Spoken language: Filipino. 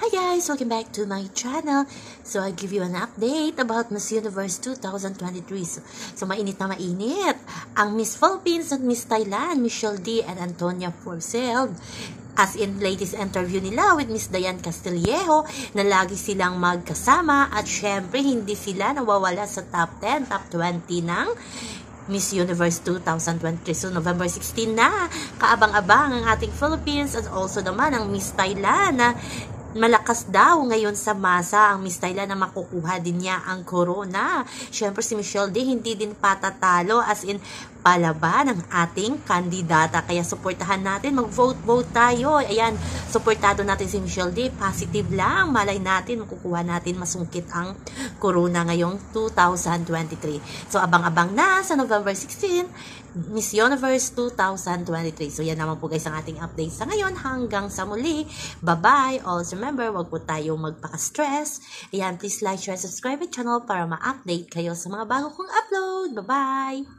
Hi guys! Welcome back to my channel. So, I give you an update about Miss Universe 2023. So mainit na mainit. Ang Miss Philippines at Miss Thailand, Michelle D and Antonia Porcel. As in latest interview nila with Miss Diane Castillejo na lagi silang magkasama at syempre hindi sila nawawala sa top 10, top 20 ng Miss Universe 2023. So, November 16 na, kaabang-abang ang ating Philippines at also naman ang Miss Thailand na malakas daw ngayon sa masa ang Miss Thailand na makukuha din niya ang corona. Siyempre si Michelle D hindi din patatalo as in palaban ng ating kandidata. Kaya suportahan natin, mag-vote tayo. Ayan, suportado natin si Michelle D. Positive lang. Malay natin, makukuha natin masungkit ang corona ngayong 2023. So abang-abang na sa November 16, Miss Universe 2023. So yan naman po guys ang ating update sa ngayon. Hanggang sa muli. Bye-bye. Also remember, wag po tayong magpaka-stress. Ayan, please like, share, subscribe my channel para ma-update kayo sa mga bago kong upload. Bye-bye!